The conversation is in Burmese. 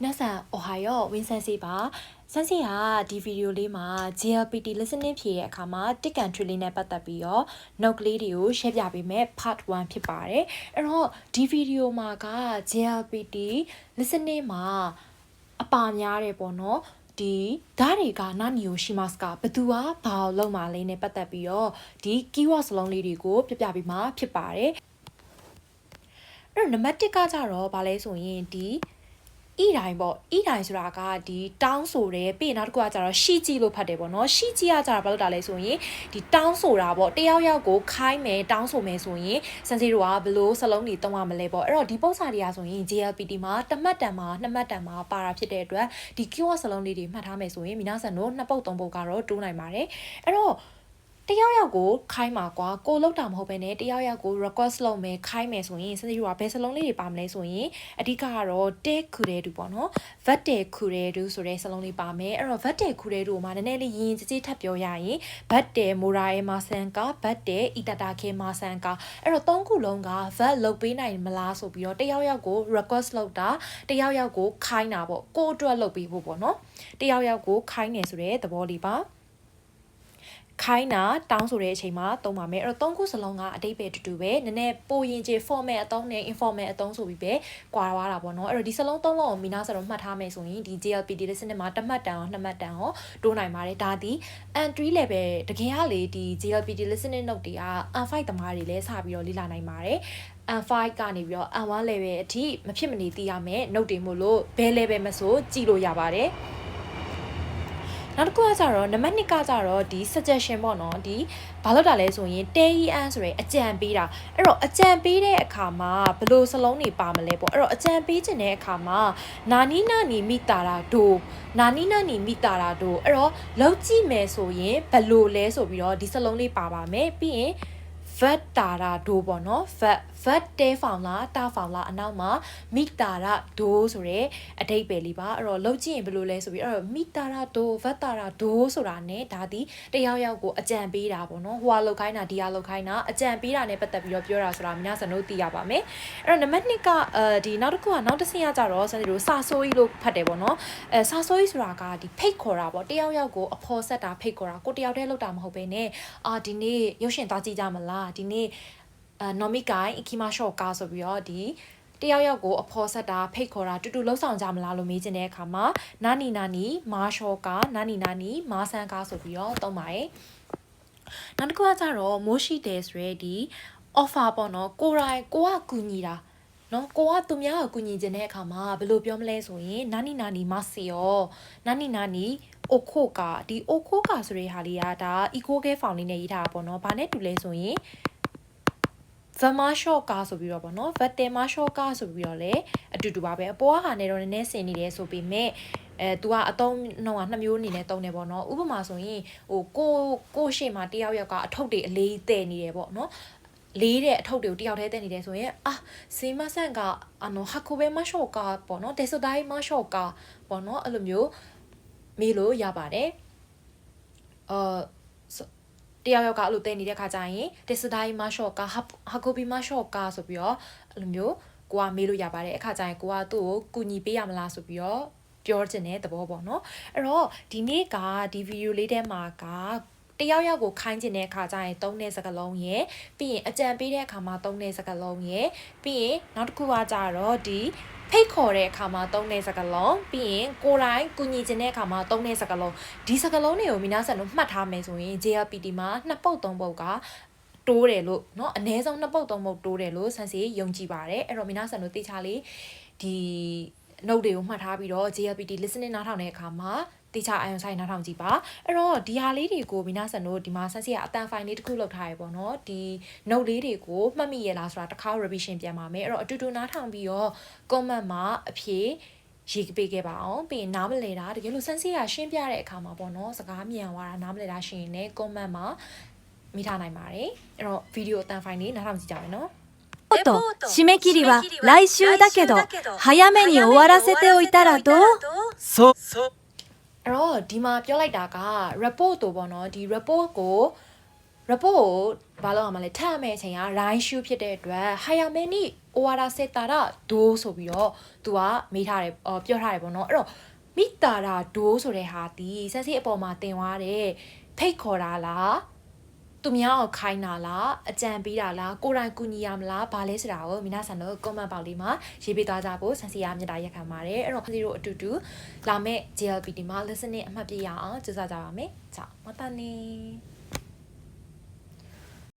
皆さんおはよう、ウィン先生ပါ先生ဟာဒီဗီဒီယိုလေးမှာ GLPT listening ဖြည့်ရဲ့အခါမှာ tick and tree လေးနဲ့ပတ်သက်ပြီးတော့ note ကလေးတွေကို share ပြပေးမယ် part 1ဖြစ်ပါတယ်အဲ့တော့ဒီဗီဒီယိုမှာက GLPT listening မှာအပါများတယ်ပေါ့နော်ဒီဓာတ်တွေကနာနီယိုရှိမတ်ကဘသူကဘာလို့လုံးမလေးနဲ့ပတ်သက်ပြီးတော့ဒီ keyword စလုံးလေးတွေကိုပြပြပေးမှာဖြစ်ပါတယ်အဲ့တော့နံပါတ်1ကကြတော့ဗာလဲဆိုရင်ဒီဤတိုင်းပေါ့ဤတိုင်းဆိုတာကဒီတောင်းဆိုတယ်ပြီးရင်နောက်တစ်ခုကကြတော့ရှိကြည့်လို့ဖတ်တယ်ပေါ့နော်ရှိကြည့်ရကြတာဘာလို့တာလဲဆိုရင်ဒီတောင်းဆိုတာပေါ့တယောက်ယောက်ကိုခိုင်းမယ်တောင်းဆိုမယ်ဆိုရင်စန်စီတို့ကဘလို့စလုံးတွေတုံးရမလဲပေါ့အဲ့တော့ဒီပုံစံတွေကဆိုရင် GLPT မှာတစ်မှတ်တန်မှာနှစ်မှတ်တန်မှာပါတာဖြစ်တဲ့အတွက်ဒီ keyword စလုံးလေးတွေမှတ်ထားမယ်ဆိုရင်မိနာဆန်တို့နှစ်ပုတ်သုံးပုတ်ကတော့တိုးနိုင်ပါတယ်အဲ့တော့တယောက်ယောက်ကိုခိုင်းမှာကွာကိုလောက်တာမဟုတ်ဘဲနဲ့တယောက်ယောက်ကို request လုပ်မယ်ခိုင်းမယ်ဆိုရင်စနေတို့ကဘယ်စလုံးလေးတွေပါမလဲဆိုရင်အဓိကကတော့ te kuredu ပေါ့နော် vatte kuredu ဆိုတဲ့စလုံးလေးပါမယ်အဲ့တော့ vatte kuredu မှာနည်းနည်းလေးရင်းကြည်ထပ်ပြောရရင် vatte morae masanka vatte itatake masanka အဲ့တော့သုံးခုလုံးက vat လုပ်ပေးနိုင်မလားဆိုပြီးတော့တယောက်ယောက်ကို request လုပ်တာတယောက်ယောက်ကိုခိုင်းတာပေါ့ကိုအတွက်လုပ်ပေးဖို့ပေါ့နော်တယောက်ယောက်ကိုခိုင်းနေဆိုတဲ့သဘောလေးပါခိုင်းတာတောင်းဆိုတဲ့အချိန်မှာသုံးပါမယ်အဲ့တော့သုံးခုစလုံးကအတိတ်ပဲတူတူပဲနည်းနည်းပိုရင်ကျေ format အသုံးနဲ့ informal အသုံးဆိုပြီးပဲကွာသွားတာပေါ့နော်အဲ့တော့ဒီစလုံးသုံးလုံးကိုမိနာစတော့မှတ်ထားမယ်ဆိုရင်ဒီ GLPT listening မှာတစ်မှတ်တန်အောင်နှစ်မှတ်တန်အောင်တိုးနိုင်ပါတယ်ဒါဒီ N3 level တကယ်ကလေဒီ GLPT listening note တွေက N5 သမားတွေလည်းစပြီးတော့လေ့လာနိုင်ပါတယ်N5 ကနေပြီးတော့ N1 level အထိမဖြစ်မနေသိရမယ် note တွေမို့လို့ဘယ် level မဆိုကြည့်လို့ရပါတယ်နောက်တစ်ခုကကြတော့နံပါတ်2ကကြတော့ဒီ suggestion ပေါ့နော်ဒီဘာလို့တာလဲဆိုရင် TEN ဆိုရယ်အကြံပေးတာအဲ့တော့အကြံပေးတဲ့အခါမှာဘယ်လိုစလုံးတွေပါမလဲပေါ့အဲ့တော့အကြံပေးခြင်းတဲ့အခါမှာနာနီနာနီမိတာတာဒိုနာနီနာနီမိတာတာဒိုအဲ့တော့လောက်ကြည့်မယ်ဆိုရင်ဘယ်လိုလဲဆိုပြီးတော့ဒီစလုံးလေးပါပါမယ်ပြီးရင် vat တာတာဒိုပေါ့နော် vat တဲဖောင်လားတာဖောင်လားအနောက်မှာမိတာတာဒိုဆိုရဲအတိတ်ပဲလေးပါအဲ့တော့လောက်ကြည့်ရင်ဘယ်လိုလဲဆိုပြီးအဲ့တော့မိတာတာဒို vat တာတာဒိုဆိုတာ ਨੇ ဒါဒီတယောက်ယောက်ကိုအကြံပေးတာပေါ့နော်ဟိုဟာလောက်ခိုင်းတာဒီဟာလောက်ခိုင်းတာအကြံပေးတာ ਨੇ ပတ်သက်ပြီးတော့ပြောတာဆိုတာမိနာစံတို့သိရပါမယ်အဲ့တော့နံပါတ်2ကဒီနောက်တစ်ခုကနောက်တစ်ဆင့်ကကြတော့စံတို့စာဆိုးကြီးလို့ဖတ်တယ်ပေါ့နော်စာဆိုးကြီးဆိုတာကဒီဖိတ်ခေါ်တာပေါ့တယောက်ယောက်ကိုအဖော်ဆက်တာဖိတ်ခေါ်တာကိုတယောက်တည်းလောက်တာမဟုတ်ဘဲ ਨੇ ဒီနေ့ရုပ်ရှင်သွားကြည့်ကြမလားဒီနေ့နော်မီကိုင်အခီမရှော့ကားဆိုပြီးတော့ဒီတယောက်ယောက်ကိုအဖော်ဆက်တာဖိတ်ခေါ်တာတူတူလှုပ်ဆောင်ကြမလားလို့မေးချင်တဲ့အခါမှာနာနီနာနီမာရှော့ကားနာနီနာနီမာဆန်ကားဆိုပြီးတော့သုံးပါတယ်နောက်တစ်ခုကကြတော့မိုးရှိတယ်ဆိုရဲဒီ offer ပေါ့နော်ကိုရိုင်းကိုကကူညီတာနော်ကိုကသူများကိုကူညီခြင်းတဲ့အခါမှာဘယ်လိုပြောမလဲဆိုရင်နာနီနာနီမစီယောနာနီနာနီအိုခိုကာဒီအိုခိုကာဆိုတဲ့ဟာလေးကဒါ eco care found လေးနဲ့ရေးထားတာပေါ့နော်ဘာနဲ့တူလဲဆိုရင်Vama short ကားဆိုပြီးတော့ပေါ့နော် Vatema short ကားဆိုပြီးတော့လည်းအတူတူပါပဲအပေါ်ဟာနဲ့တော့နည်းနည်းဆင်နေတယ်ဆိုပေမဲ့तू ကအတုံးတော့နှစ်မျိုးအနေနဲ့တုံးတယ်ပေါ့နော်ဥပမာဆိုရင်ဟိုကိုရှေ့မှာတယောက်ယောက်ကအထုပ်တွေအလေးတဲ့နေတယ်ပေါ့နော်လေးတဲ့အထုပ်တွေကိုတယောက်တည်းတဲ့နေတယ်ဆိုရင်စေမဆန်ကဟာကိုပဲမရှော့ကားပေါ့နော်တေဆိုတိုင်းမရှော့ကားပေါ့နော်အဲ့လိုမျိုးမေးလို့ရပါတယ်တယောက်ယောက်ကအဲ့လိုတဲနေတဲ့ခါကျရင်တက်စတိုင်းမရှော့ကာဟာကိုဘီမရှော့ကာဆိုပြီးတော့အဲ့လိုမျိုးကိုကမေးလို့ရပါတယ်အခါကျရင်ကိုကသူ့ကိုကူညီပေးရမလားဆိုပြီးတော့ပြောချင်တဲ့သဘောပေါ့နော်အဲ့တော့ဒီနေ့ကဒီဗီဒီယိုလေးထဲမှာကတယောက်ယောက်ကိုခိုင်းကျင်တဲ့အခါကျရင်သုံးတဲ့စကားလုံးရယ်ပြီးရင်အကြံပေးတဲ့အခါမှာသုံးတဲ့စကားလုံးရယ်ပြီးရင်နောက်တစ်ခုကကြတော့ဒီဖိတ်ခေါ်တဲ့အခါမှာသုံးတဲ့စကားလုံးပြီးရင်ကိုယ်တိုင်ကူညီခြင်းတဲ့အခါမှာသုံးတဲ့စကားလုံးဒီစကားလုံးတွေကိုမိနာဆန်တို့မှတ်ထားမယ်ဆိုရင် JLPT မှာနှစ်ပုတ်သုံးပုတ်ကတိုးတယ်လို့เนาะအနည်းဆုံးနှစ်ပုတ်သုံးပုတ်တိုးတယ်လို့ဆန်စီယုံကြည်ပါတယ်အဲ့တော့မိနာဆန်တို့သိချလေးဒီ note တွေကိုမှတ်ထားပြီးတော့ JLPT listening နားထောင်တဲ့အခါမှာတေချာအယုံဆိုင်နားထောင်ကြည့်ပါအဲ့တော့ဒီဟာလေးတွေကိုမိနာဆန်တို့ဒီမှာဆန်စီကအတန်ဖိုင်လေးတစ်ခုလောက်ထားရပေါ့နော်ဒီ note လေးတွေကိုမှတ်မိရလားဆိုတာတစ်ခါ revision ပြန်ပါမယ်အဲ့တော့အတူတူနားထောင်ပြီးတော့ comment မှာအဖြေရေးပေးခဲ့ပါအောင်ပြီးရင်နားမလဲတာတကယ်လို့ဆန်စီကရှင်းပြတဲ့အခါမှာပေါ့နော်စကားမြန်သွားတာနားမလဲတာရှိရင်လည်း comment မှာမိထားနိုင်ပါတယ်အဲ့တော့ video အတန်ဖိုင်လေးနားထောင်ကြည့်ကြမယ်နော်締め切りは来週だけど早めに終わらせておいたらどう？そうအဲ့တော့ဒီမှာပြောလိုက်တာက report တို့ပေါ့နော်ဒီ report ကိုဘာလို့အောင်မလဲထားမယ်အချိန်က line shoe ဖြစ်တဲ့အတွက် higher many အိုဝါရာစေတာရာဒိုးဆိုပြီးတော့သူကမေးထားတယ်ပြောထားတယ်ပေါ့နော်အဲ့တော့မိတာရာဒိုးဆိုတဲ့ဟာဒီဆန်းစီအပေါ်မှာတင်သွားတယ်ဖိတ်ခေါ်တာလားသူများကိုခိုင်းတာလားအကြံပေးတာလားကိုယ်တိုင်ကူညီရမလားဘာလဲဆိုတာကိုမိနာဆန်တို့ comment ပေါက်လေးမှာရေးပေးသွားကြဖို့ဆန်စီရမြတ်တာရက်ခံပါတယ်အဲ့တော့ဆန်စီတို့အတူတူလာမဲ့ JLPT မှာ listening အမှတ်ပြရအောင်ကြိုးစားကြပါမယ်။ကြောက်မတန်နေ